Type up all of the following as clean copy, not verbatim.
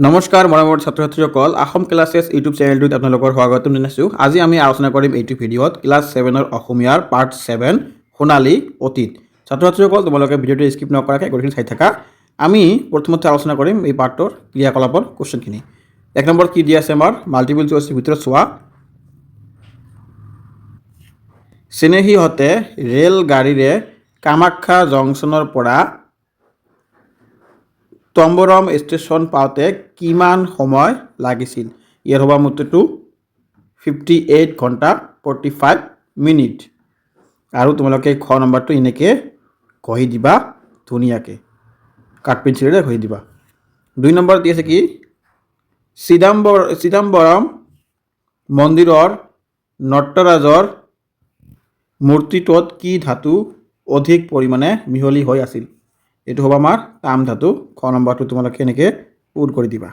নমস্কাৰ মৰমৰ ছাত্ৰ ছাত্ৰীসকল আসাম ক্লাছেছ ইউটিউব চেনেলটোত আপোনালোকৰ স্বাগতম জনাইছোঁ। আজি আমি আলোচনা কৰিম এইটো ভিডিঅ'ত ক্লাছ 7ৰ অসমীয়াৰ পাৰ্ট 7 সোণালী অতীত। ছাত্ৰ ছাত্ৰীসকল তোমালোকে ভিডিঅ'টো স্কিপ নকৰাকৈ গোটেইখিনি চাই থাকা। আমি প্ৰথমতে আলোচনা কৰিম এই পাৰ্টৰ ক্ৰিয়াকলাপৰ কুৱেশ্যনখিনি। 1 নম্বৰ কি দিয়া আছে আমাৰ মাল্টিপল চইচৰ ভিতৰত চোৱা। চেনেহীহঁতে ৰেল গাড়ীৰে কামাখ্যা জংচনৰ পৰা তম্বৰম ষ্টেচন পাওঁতে কিমান সময় লাগিছিল? ইয়াৰ হ'ব উত্তৰটো 58 ঘণ্টা 45 মিনিট। আৰু তোমালোকে খ নম্বৰটো এনেকৈ কহি দিবা ধুনীয়াকৈ কাঠ পেঞ্চিলেৰে কহি দিবা। 2 নম্বৰ দি আছে কি চিদাম্বৰম মন্দিৰৰ নটৰাজৰ মূৰ্তিটোত কি ধাতু অধিক পৰিমাণে মিহলি হৈ আছিল? এইটো হ'ব আমাৰ তাম ধাতু। খ নম্বৰটো তোমালোকে এনেকৈ পূৰ কৰি দিবা।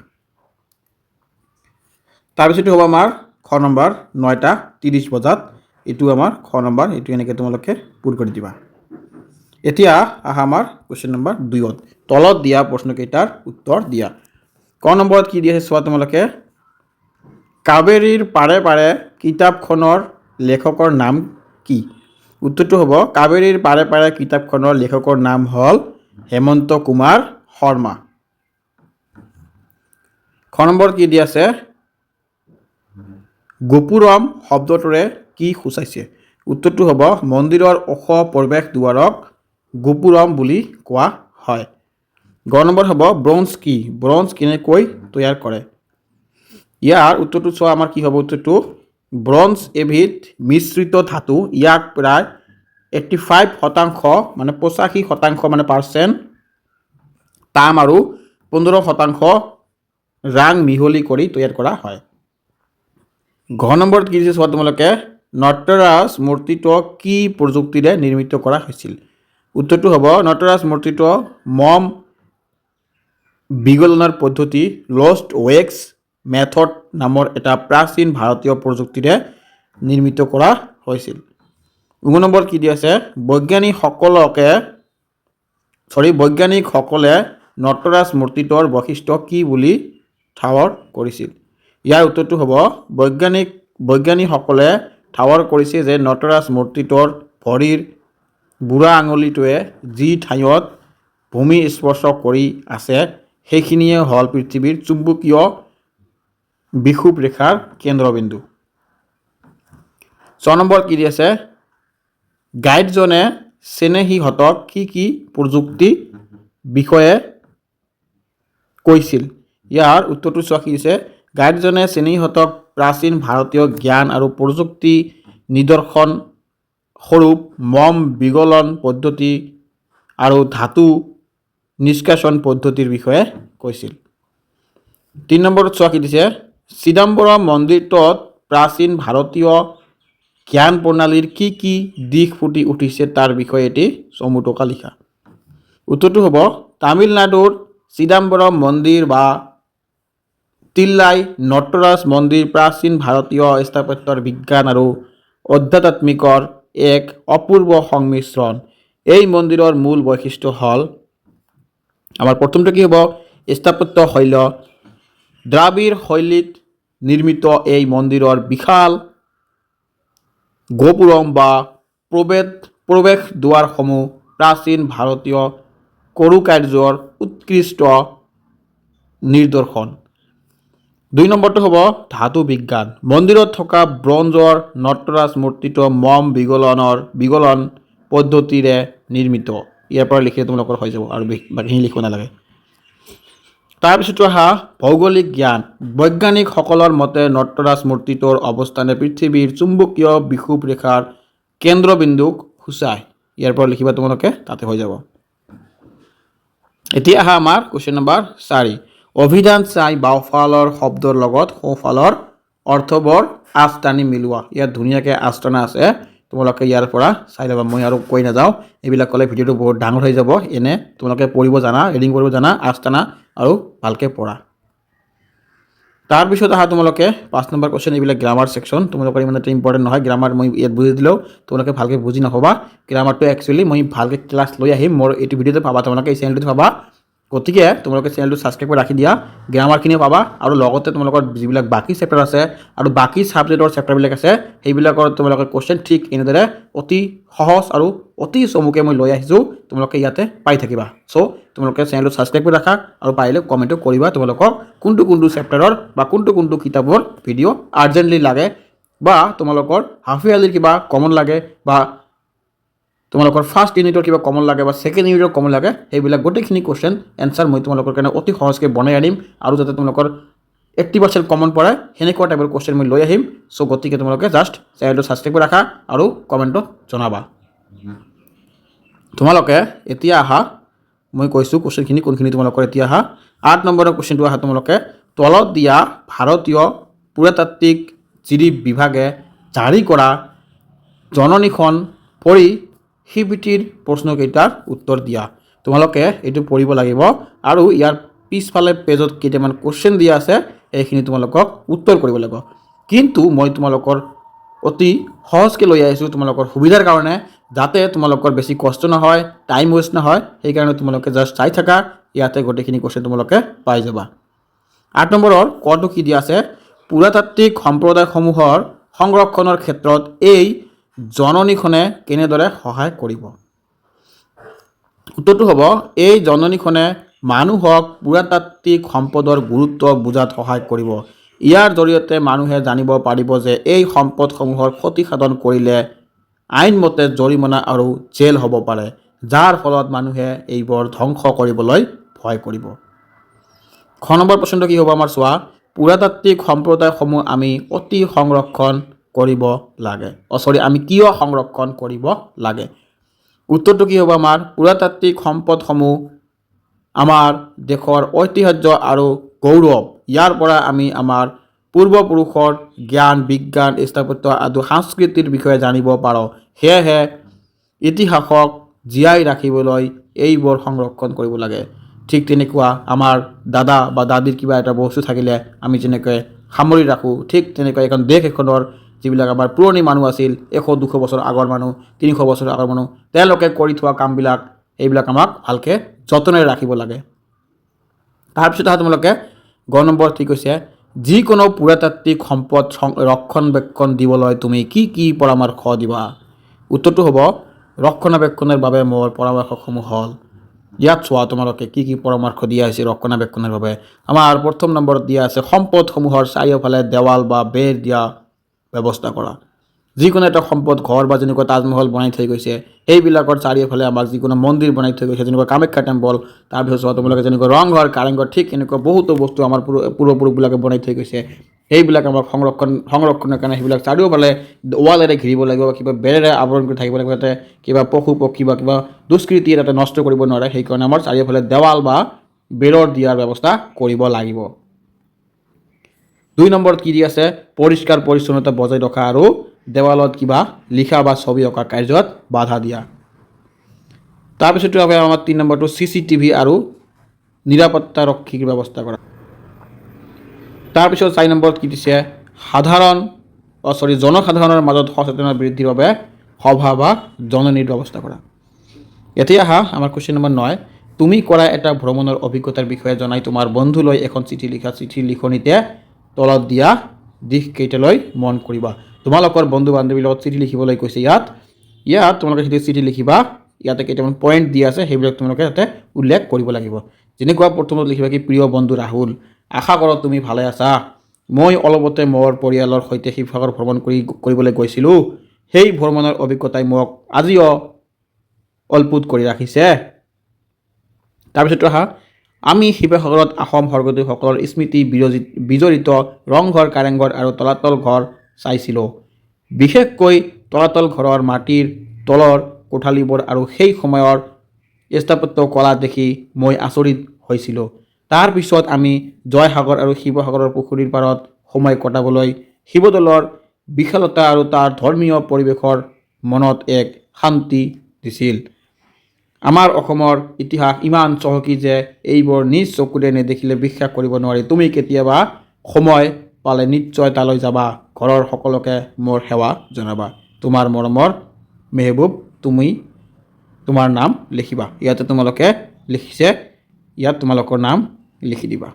তাৰপিছত হ'ব আমাৰ খ নম্বৰ 9:30 বজাত। এইটো আমাৰ খ নম্বৰ, এইটো এনেকৈ তোমালোকে পূৰ কৰি দিবা। এতিয়া আহা আমাৰ কুৱেশ্যন নম্বৰ 2ত তলত দিয়া প্ৰশ্নকেইটাৰ উত্তৰ দিয়া। ক নম্বৰত কি দিয়ে চোৱা তোমালোকে। কাবেৰীৰ পাৰে পাৰে কিতাপখনৰ লেখকৰ নাম কি? উত্তৰটো হ'ব কাবেৰীৰ পাৰে পাৰে কিতাপখনৰ লেখকৰ নাম হ'ল হেমন্ত কুমাৰ শৰ্মা। খ নম্বৰ কি দি আছে গোপুৰম শব্দটোৰে কি সূচাইছে? উত্তৰটো হ'ব মন্দিৰৰ ওখ প্ৰৱেশ দুৱাৰক গোপুৰম বুলি কোৱা হয়। গ নম্বৰ হ'ব ব্ৰঞ্জ কি? ব্ৰঞ্জ কেনেকৈ তৈয়াৰ কৰে? ইয়াৰ উত্তৰটো চোৱা আমাৰ কি হ'ব উত্তৰটো ব্ৰঞ্জ এবিধ মিশ্ৰিত ধাতু। ইয়াক প্ৰায় 85% মানে 85% মানে % তাম আৰু 15% ৰাং মিহলি কৰি তৈয়াৰ কৰা হয়। ঘ নম্বৰত কি দিছে চোৱা তোমালোকে নটৰাজ মূৰ্তিটো কি প্ৰযুক্তিৰে নিৰ্মিত কৰা হৈছিল? উত্তৰটো হ'ব নটৰাজ মূৰ্তিটো মম বিগলনৰ পদ্ধতি লষ্ট ৱেক্স মেথড নামৰ এটা প্ৰাচীন ভাৰতীয় প্ৰযুক্তিৰে নিৰ্মিত কৰা হৈছিল। 2 নম্বৰ কি দি আছে বৈজ্ঞানিকসকলে নটৰাজ মূৰ্তিটোৰ বৈশিষ্ট্য কি বুলি ঠাৱৰ কৰিছিল? ইয়াৰ উত্তৰটো হ'ব বৈজ্ঞানিকসকলে ঠাৱৰ কৰিছে যে নটৰাজ মূৰ্তিটোৰ ভৰিৰ বুঢ়া আঙুলিটোৱে যি ঠাইত ভূমি স্পৰ্শ কৰি আছে সেইখিনিয়ে হ'ল পৃথিৱীৰ চুম্বকীয় বিষুৱ ৰেখাৰ কেন্দ্ৰবিন্দু। 6 নম্বৰ কি দি আছে গাইডজনে চেনেহীহঁতক কি কি প্ৰযুক্তি বিষয়ে কৈছিল? ইয়াৰ উত্তৰটো চোৱা কি দিছে গাইডজনে চেনেহীহঁতক প্ৰাচীন ভাৰতীয় জ্ঞান আৰু প্ৰযুক্তি নিদৰ্শন স্বৰূপ মম বিগলন পদ্ধতি আৰু ধাতু নিষ্কাশন পদ্ধতিৰ বিষয়ে কৈছিল। 3 নম্বৰত চোৱা কি দিছে চিদাম্বৰম মন্দিৰটোত প্ৰাচীন ভাৰতীয় জ্ঞান প্ৰণালীৰ কি কি দিশ ফুটি উঠিছে তাৰ বিষয়ে এটি চমুটকা লিখা। উত্তৰটো হ'ব তামিলনাডুৰ চিদাম্বৰম মন্দিৰ বা তিল্লাই নটৰাজ মন্দিৰ প্ৰাচীন ভাৰতীয় স্থাপত্যৰ বিজ্ঞান আৰু আধ্যাত্মিকৰ এক অপূৰ্ব সংমিশ্ৰণ। এই মন্দিৰৰ মূল বৈশিষ্ট্য হ'ল আমাৰ প্ৰথমটো কি হ'ব স্থাপত্য শৈলী। দ্ৰাবিড় শৈলীত নিৰ্মিত এই মন্দিৰৰ বিশাল গোপুৰম বা প্ৰৱেশ দুৱাৰসমূহ প্ৰাচীন ভাৰতীয় কাৰুকাৰ্যৰ উৎকৃষ্ট নিদৰ্শন। 2 নম্বৰটো হ'ব ধাতু বিজ্ঞান। মন্দিৰত থকা ব্ৰঞ্জৰ নটৰাজ মূৰ্তিটো মম বিগলন পদ্ধতিৰে নিৰ্মিত। ইয়াৰ পৰা লিখিলে তোমালোকৰ হৈ যাব আৰু বাকীখিনি লিখিব নালাগে। তাৰপিছত আহা ভৌগোলিক জ্ঞান। বৈজ্ঞানিকসকলৰ মতে নটৰাজ মূৰ্তিটোৰ অৱস্থানে পৃথিৱীৰ চুম্বকীয় বিষুৱ ৰেখাৰ কেন্দ্ৰবিন্দুক সূচায়। ইয়াৰ পৰা লিখিবা তোমালোকে তাতে হৈ যাব। এতিয়া আহা আমাৰ কুৱেশ্যন নম্বৰ 4 অভিধান চাই বাওঁফালৰ শব্দৰ লগত সোঁফালৰ অৰ্থবোৰ আঁচটানি মিলোৱা। ইয়াত ধুনীয়াকৈ আঁচটানা আছে তোমালোকে ইয়াৰ পৰা চাই ল'বা। মই আৰু কৈ নাযাওঁ, এইবিলাক ক'লে ভিডিঅ'টো বহুত ডাঙৰ হৈ যাব। এনে তোমালোকে পঢ়িব জানা, ৰিডিং কৰিব জানা, আঁচটানা আৰু ভালকৈ পঢ়া। তাৰপিছত আহা তোমালোকে 5 নম্বৰ কুৱেশ্যন এইবিলাক গ্ৰামাৰ ছেকশ্যন। তোমালোকৰ ইমান এটা ইম্পৰ্টেণ্ট নহয় গ্ৰামাৰ। মই ইয়াত বুজি দিলেও তোমালোকে ভালকৈ বুজি নাপাবা। গ্ৰামাৰটো একচুৱেলি মই ভালকৈ ক্লাছ লৈ আহিম। মোৰ এইটো ভিডিঅ'তে পাবা তোমালোকে এই চেনেলটোতে পাবা। গতিকে তোমালোকে চেনেলটো ছাবস্ক্ৰাইব কৰি ৰাখি দিয়া, গ্ৰামাৰখিনি পাবা আৰু লগতে তোমালোকৰ যিবিলাক বাকী চেপ্টাৰ আছে আৰু বাকী ছাবজেক্টৰ চেপ্টাৰবিলাক আছে সেইবিলাকৰ তোমালোকৰ কুৱেশ্যন ঠিক এনেদৰে অতি সহজ আৰু অতি চমুকৈ মই লৈ আহিছোঁ, তোমালোকে ইয়াতে পাই থাকিবা। চ' তোমালোকে চেনেলটো ছাবস্ক্ৰাইব কৰি ৰাখা আৰু পাৰিলে কমেণ্টো কৰিবা তোমালোকক কোনটো চেপ্টাৰৰ বা কোনটো কিতাপৰ ভিডিঅ' আৰ্জেণ্টলি লাগে, বা তোমালোকৰ হাফ ইয়াৰলিৰ কিবা কমন লাগে, বা তোমালোকৰ ফাৰ্ষ্ট ইউনিটৰ কিবা কমন লাগে বা ছেকেণ্ড ইউনিটৰ কমন লাগে, সেইবিলাক গোটেইখিনি কুৱেশ্যন এনচাৰ মই তোমালোকৰ কাৰণে অতি সহজকৈ বনাই আনিম আৰু যাতে তোমালোকৰ 80% কমন পৰে সেনেকুৱা টাইপৰ কুৱেশ্যন মই লৈ আহিম। চ' গতিকে তোমালোকে জাষ্ট চেনেলটো ছাবস্ক্ৰাইব কৰি ৰাখা আৰু কমেণ্টত জনাবা। তোমালোকে এতিয়া আহা, মই কৈছোঁ কুৱেশ্যনখিনি কোনখিনি তোমালোকৰ এতিয়া আহা। 8 নম্বৰৰ কুৱেশ্যনটো আহা তোমালোকে, তলত দিয়া ভাৰতীয় পুৰাতাত্ত্বিক জিৰিপ বিভাগে জাৰি কৰা জননীখন পঢ়ি শিবিটিৰ প্ৰশ্নকেইটাৰ উত্তৰ দিয়া। তোমালোকে এইটো পঢ়িব লাগিব আৰু ইয়াৰ পিছফালে পেজত কেইটামান কুৱেশ্যন দিয়া আছে, এইখিনি তোমালোকক উত্তৰ কৰিব লাগিব। কিন্তু মই তোমালোকৰ অতি সহজকৈ লৈ আহিছোঁ তোমালোকৰ সুবিধাৰ কাৰণে, যাতে তোমালোকৰ বেছি কষ্ট নহয়, টাইম ৱেষ্ট নহয়, সেইকাৰণে তোমালোকে জাষ্ট চাই থাকা, ইয়াতে গোটেইখিনি কুৱেশ্যন তোমালোকে পাই যাবা। 8 নম্বৰৰ কটো কি দিয়া আছে, পুৰাতাত্ত্বিক সম্প্ৰদায়সমূহৰ সংৰক্ষণৰ ক্ষেত্ৰত এই জননীখনে কেনেদৰে সহায় কৰিব। উত্তৰটো হ'ব, এই জননীখনে মানুহক পুৰাতাত্ত্বিক সম্পদৰ গুৰুত্ব বুজাত সহায় কৰিব। ইয়াৰ জৰিয়তে মানুহে জানিব পাৰিব যে এই সম্পদসমূহৰ ক্ষতিসাধন কৰিলে আইনমতে জৰিমনা আৰু জেল হ'ব পাৰে, যাৰ ফলত মানুহে এইবোৰ ধ্বংস কৰিবলৈ ভয় কৰিব। খ নম্বৰ প্ৰশ্নটো কি হ'ব আমাৰ চোৱা, পুৰাতাত্ত্বিক সম্প্ৰদায়সমূহ আমি অতি সংৰক্ষণ কৰিব লাগে। আমি কিয় সংৰক্ষণ কৰিব লাগে? উত্তৰটো কি হ'ব আমাৰ, পুৰাতাত্ত্বিক সম্পদসমূহ আমাৰ দেশৰ ঐতিহ্য আৰু গৌৰৱ। ইয়াৰ পৰা আমি আমাৰ পূৰ্বপুৰুষৰ জ্ঞান, বিজ্ঞান, স্থাপত্য আদি সংস্কৃতিৰ বিষয়ে জানিব পাৰোঁ। সেয়েহে ইতিহাসক জীয়াই ৰাখিবলৈ এইবোৰ সংৰক্ষণ কৰিব লাগে। ঠিক তেনেকুৱা আমাৰ দাদা বা দাদীৰ কিবা এটা বস্তু থাকিলে আমি যেনেকৈ সামৰি ৰাখোঁ, ঠিক তেনেকৈ এখন দেশ এখনৰ যিবিলাক আমাৰ পুৰণি মানুহ আছিল, 100-200 বছৰ আগৰ মানুহ, 300 বছৰ আগৰ মানুহ, তেওঁলোকে কৰি থোৱা কামবিলাক এইবিলাক আমাক ভালকৈ যতনেৰে ৰাখিব লাগে। তাৰপিছত তোমালোকে গ নম্বৰ ঠিক হৈছে, যিকোনো পুৰাতাত্ত্বিক সম্পদ ৰক্ষণাবেক্ষণ দিবলৈ তুমি কি কি পৰামৰ্শ দিবা? উত্তৰটো হ'ব, ৰক্ষণাবেক্ষণৰ বাবে মোৰ পৰামৰ্শসমূহ হ'ল, ইয়াত চোৱা তোমালোকে কি কি পৰামৰ্শ দিয়া হৈছে ৰক্ষণাবেক্ষণৰ বাবে। আমাৰ প্ৰথম নম্বৰত দিয়া আছে সম্পদসমূহৰ চাৰিওফালে দেৱাল বা বেৰ দিয়া ব্যৱস্থা কৰা। যিকোনো এটা সম্পদ, ঘৰ বা যেনেকুৱা তাজমহল বনাই থৈ গৈছে, সেইবিলাকৰ চাৰিওফালে আমাক যিকোনো মন্দিৰ বনাই থৈ গৈছে, যেনেকুৱা কামাখ্যা টেম্পল, তাৰপিছত চোৱা তোমালোকে যেনেকুৱা ৰংঘৰ, কাৰেংঘৰ, ঠিক এনেকুৱা বহুতো বস্তু আমাৰ পূৰ্বপুৰুষবিলাকে বনাই থৈ গৈছে। সেইবিলাক আমাক সংৰক্ষণৰ কাৰণে সেইবিলাক চাৰিওফালে ৱালেৰে ঘিৰিব লাগিব, কিবা বেৰেৰে আৱৰণ কৰি থাকিব লাগিব, যাতে কিবা পশু পক্ষী বা কিবা দুষ্কৃতি যাতে নষ্ট কৰিব নোৱাৰে, সেইকাৰণে আমাৰ চাৰিওফালে দেৱাল বা বেৰৰ দিয়াৰ ব্যৱস্থা কৰিব লাগিব। 2 নম্বৰত কি দি আছে, পৰিষ্কাৰ পৰিচ্ছন্নতা বজাই ৰখা আৰু দেৱালত কিবা লিখা বা ছবি অঁকা কাৰ্যত বাধা দিয়া। তাৰপিছতো আমাৰ 3 নম্বৰটো CCTV আৰু নিৰাপত্তাৰক্ষীৰ ব্যৱস্থা কৰা। তাৰপিছত 4 নম্বৰত কি দিছে, জনসাধাৰণৰ মাজত সচেতনতা বৃদ্ধিৰ বাবে সভা বা জননীৰ ব্যৱস্থা কৰা। এতিয়া আহা আমাৰ কুৱেশ্যন নম্বৰ 9, তুমি কৰা এটা ভ্ৰমণৰ অভিজ্ঞতাৰ বিষয়ে জনাই তোমাৰ বন্ধুলৈ এখন চিঠি লিখা। চিঠিৰ লিখনিতে তলত দিয়া দিশকেইটালৈ মন কৰিবা। তোমালোকৰ বন্ধু বান্ধৱীৰ লগত চিঠি লিখিবলৈ কৈছে। ইয়াত তোমালোকে চিঠি লিখিবা, ইয়াতে কেইটামান পইণ্ট দিয়া আছে, সেইবিলাক তোমালোকে ইয়াতে উল্লেখ কৰিব লাগিব। যেনেকুৱা প্ৰথমত লিখিবা কি, প্ৰিয় বন্ধু ৰাহুল, আশা কৰোঁ তুমি ভালে আছা। মই অলপতে মোৰ পৰিয়ালৰ সৈতে শিৱসাগৰ ভ্ৰমণ কৰিবলৈ গৈছিলোঁ। সেই ভ্ৰমণৰ অভিজ্ঞতাই মোক আজিও অল্পুত কৰি ৰাখিছে। তাৰপিছত আহা, আমি শিৱসাগৰত আহোম স্বৰ্গদেউসকলৰ স্মৃতি বিজড়িত ৰংঘৰ, কাৰেংঘৰ আৰু তলাতল ঘৰ চাইছিলোঁ। বিশেষকৈ তলাতল ঘৰৰ মাটিৰ তলৰ কোঠালিবোৰ আৰু সেই সময়ৰ স্থাপত্য কলা দেখি মই আচৰিত হৈছিলোঁ। তাৰপিছত আমি জয়সাগৰ আৰু শিৱসাগৰৰ পুখুৰীৰ পাৰত সময় কটাবলৈ শিৱদৌলৰ বিশালতা আৰু তাৰ ধৰ্মীয় পৰিৱেশৰ মনত এক শান্তি দিছিল। আমাৰ অসমৰ ইতিহাস ইমান চহকী যে এইবোৰ নিজ চকুৰে নেদেখিলে বিশ্বাস কৰিব নোৱাৰি। তুমি কেতিয়াবা সময় পালে নিশ্চয় তালৈ যাবা। ঘৰৰ সকলোকে মোৰ সেৱা জনাবা। তোমাৰ মৰমৰ মেহবুব, তুমি তোমাৰ নাম লিখিবা। ইয়াতে তোমালোকে লিখিছে ইয়াত তোমালোকৰ নাম লিখি দিবা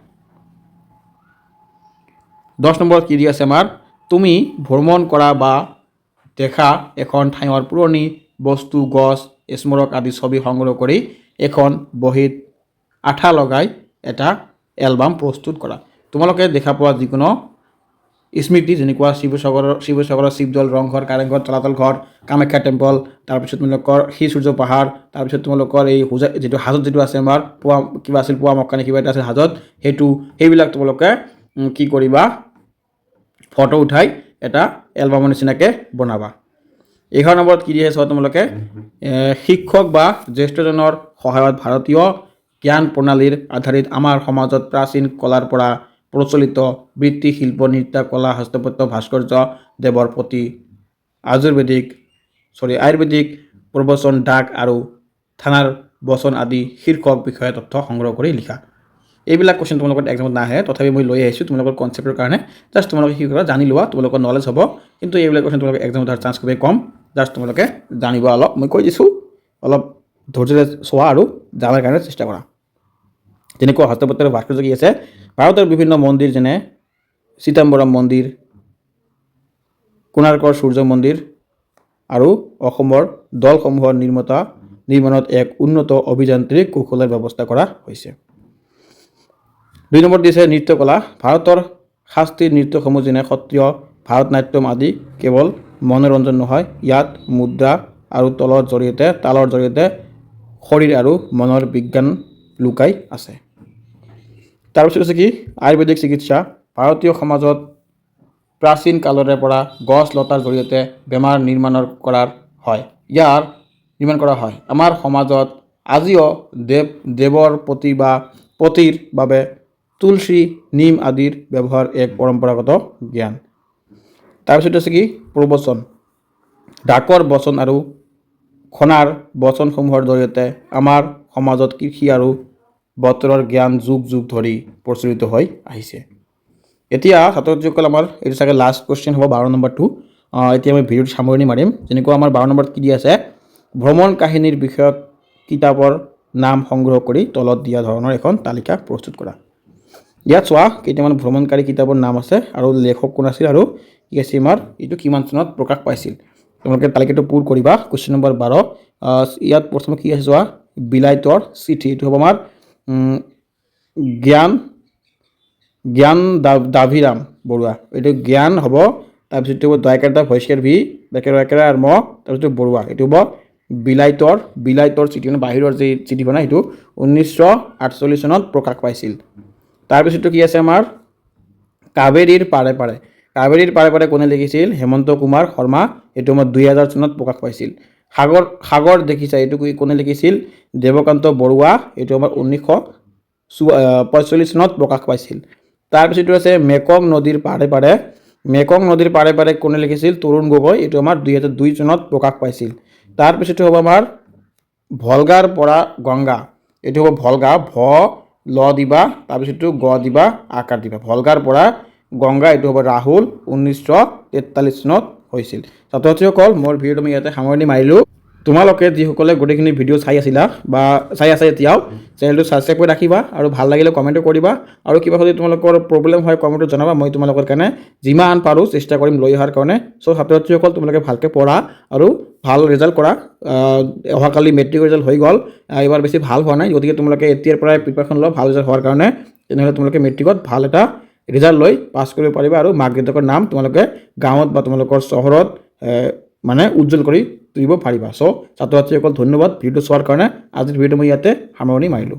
10 নম্বৰ কি দি আছে আমাৰ তুমি ভ্ৰমণ কৰা বা দেখা এখন ঠাইৰ পুৰণি বস্তু গছ স্মাৰক আদি ছবি সংগ্ৰহ কৰি এখন বহীত আঠা লগাই এটা এলবাম প্ৰস্তুত কৰা তোমালোকে দেখা পোৱা যিকোনো স্মৃতি যেনেকুৱা শিৱসাগৰৰ শিৱদৌল ৰংঘৰ কাৰেংঘৰ তলাতল ঘৰ কামাখ্যা টেম্পল তাৰপিছত তোমালোকৰ সূৰ্য পাহাৰ তাৰপিছত তোমালোকৰ এই যিটো হাজত যিটো আছে আমাৰ পোৱা কিবা আছিল পোৱা মক্কা নে কিবা এটা আছিল হাজত সেইবিলাক তোমালোকে কি কৰিবা ফটো উঠাই এটা এলবামৰ নিচিনাকৈ বনাবা 11 নম্বৰত কি দিয়ে তোমালোকে শিক্ষক বা জ্যেষ্ঠজনৰ সহায়ত ভাৰতীয় জ্ঞান প্ৰণালীৰ আধাৰিত আমাৰ সমাজত প্ৰাচীন কলাৰ পৰা প্ৰচলিত বৃত্তি শিল্প নৃত্য কলা হস্তপত্য ভাস্কৰ্য দেৱৰ প্ৰতি আয়ুৰ্বেদিক প্ৰবচন ডাক আৰু থানাৰ বচন আদি শীৰ্ষক বিষয়ে তথ্য সংগ্ৰহ কৰি লিখা এইবিলাক কোৱেশ্চন তোমালোকৰ এক্সামত নাহে তথাপি মই লৈ আহিছোঁ তোমালোকৰ কনচেপ্টৰ কাৰণে জাষ্ট তোমালোকে কি কৰা জানি লোৱা তোমালোকৰ নলেজ হ'ব কিন্তু এইবিলাক কোৱেশ্চন তোমালোকে এক্সামত অহাৰ চান্স খুবেই কম জাষ্ট তোমালোকে জানিবা অলপ মই কৈ দিছোঁ অলপ ধৈৰ্যৰে চোৱা আৰু জানাৰ কাৰণে চেষ্টা কৰা যেনেকুৱা হস্তপত্ৰৰ ভাস্কৰ্য কি আছে ভাৰতৰ বিভিন্ন মন্দিৰ যেনে চিদাম্বৰম মন্দিৰ কোণাৰ্কৰ সূৰ্য মন্দিৰ আৰু অসমৰ দলসমূহৰ নিৰ্মাণত এক উন্নত অভিযান্ত্ৰিক কৌশলৰ ব্যৱস্থা কৰা হৈছে 2 নম্বৰ দিছে নৃত্যকলা ভাৰতৰ শাস্ত্ৰীয় নৃত্যসমূহ যেনে সত্ৰীয় ভাৰতনাট্যম আদি কেৱল মনোৰঞ্জন নহয় ইয়াত মুদ্ৰা আৰু তালৰ জৰিয়তে শৰীৰ আৰু মনৰ বিজ্ঞান লুকাই আছে তাৰপিছত আছে কি আয়ুৰ্বেদিক চিকিৎসা ভাৰতীয় সমাজত প্ৰাচীন কালৰে পৰা গছ লতাৰ জৰিয়তে বেমাৰ নিৰ্মাণ কৰা হয় আমাৰ সমাজত আজিও দেৱৰ প্ৰতি বা পতিৰ বাবে তুলসী নিম আদিৰ ব্যৱহাৰ এক পৰম্পৰাগত জ্ঞান তাৰপিছত আছে কি প্ৰবচন ডাকৰ বচন আৰু খনাৰ বচনসমূহৰ জৰিয়তে আমাৰ সমাজত কৃষি আৰু বতৰৰ জ্ঞান যুগ ধৰি প্ৰচলিত হৈ আহিছে এতিয়া ছাত্ৰ ছাত্ৰীসকল আমাৰ এইটো চাগে লাষ্ট কোৱেশ্চন হ'ব 12 নম্বৰটো এতিয়া মই ভিডিঅ'টো সামৰণি মাৰিম যেনেকুৱা আমাৰ 12 নম্বৰত কি দি আছে ভ্ৰমণ কাহিনীৰ বিষয়ক কিতাপৰ নাম সংগ্ৰহ কৰি তলত দিয়া ধৰণৰ এখন তালিকা প্ৰস্তুত কৰা ইয়াত চোৱা কেইটামান ভ্ৰমণকাৰী কিতাপৰ নাম আছে আৰু লেখক কোন আছিল আৰু কি আছে আমাৰ এইটো কিমান চনত প্ৰকাশ পাইছিল তোমালোকে তালিকাটো পূৰ কৰিবা কোৱেশ্চন নম্বৰ 12 ইয়াত প্ৰথমে কি আছে চোৱা বিলাইতৰ চিঠি এইটো হ'ব আমাৰ জ্ঞান দাভিৰাম বৰুৱা এইটো জ্ঞান হ'ব তাৰপিছত দয়াকেটা ভইচকেৰ ভি বেকেৰা আৰু ম তাৰপিছত বৰুৱা এইটো হ'ব বিলাইতৰ চিঠি মানে বাহিৰৰ যে চিঠিখন সেইটো 1948 চনত প্ৰকাশ পাইছিল তাৰপিছত কি আছে আমাৰ কাবেৰীৰ পাৰে কোনে লিখিছিল হেমন্ত কুমাৰ শৰ্মা এইটো আমাৰ 2000 চনত প্ৰকাশ পাইছিল সাগৰ দেখিছা এইটো কোনে লিখিছিল দেৱকান্ত বৰুৱা এইটো আমাৰ 1945 চনত প্ৰকাশ পাইছিল তাৰপিছত আছে মেকং নদীৰ পাৰে কোনে লিখিছিল তৰুণ গগৈ এইটো আমাৰ 2002 চনত প্ৰকাশ পাইছিল তাৰপিছত হ'ব আমাৰ ভলগাৰ পৰা গংগা এইটো হ'ব ভলগা ভ ল দিবা তাৰপিছত গ দিবা আকাৰ দিবা ভলগাৰ পৰা গংগা এইটো হ'ব ৰাহুল 1943 চনত হৈছিল ছাত্ৰ ছাত্ৰীসকল মোৰ ভিডিঅ'টো মই ইয়াতে সামৰণি মাৰিলোঁ তোমালোকে যিসকলে গোটেইখিনি ভিডিঅ' চাই আছিলা বা চাই আছে এতিয়াও চেনেলটো ছাবস্ক্ৰাইব কৰি ৰাখিবা আৰু ভাল লাগিলে কমেণ্টো কৰিবা আৰু কিবা যদি তোমালোকৰ প্ৰব্লেম হয় কমেণ্টত জনাবা মই তোমালোকৰ কাৰণে যিমান পাৰোঁ চেষ্টা কৰিম লৈ অহাৰ কাৰণে চ' ছাত্ৰ ছাত্ৰীসকল তোমালোকে ভালকৈ পঢ়া আৰু ভাল ৰিজাল্ট কৰা অহাকালি মেট্ৰিক ৰিজাল্ট হৈ গ'ল এইবাৰ বেছি ভাল হোৱা নাই গতিকে তোমালোকে এতিয়াৰ পৰাই প্ৰিপাৰেশ্যন লোৱা ভাল ৰিজাল্ট হোৱাৰ কাৰণে তেনেহ'লে তোমালোকে মেট্ৰিকত ভাল এটা ৰিজাল্ট লৈ পাছ কৰিব পাৰিবা আৰু মাক দেউতাকৰ নাম তোমালোকে গাঁৱত বা তোমালোকৰ চহৰত মানে উজ্জ্বল কৰি তুলিব পাৰিবা চ' ছাত্ৰ ছাত্ৰীসকল ধন্যবাদ ভিডিঅ'টো চোৱাৰ কাৰণে আজিৰ ভিডিঅ'টো মই ইয়াতে সামৰণি মাৰিলোঁ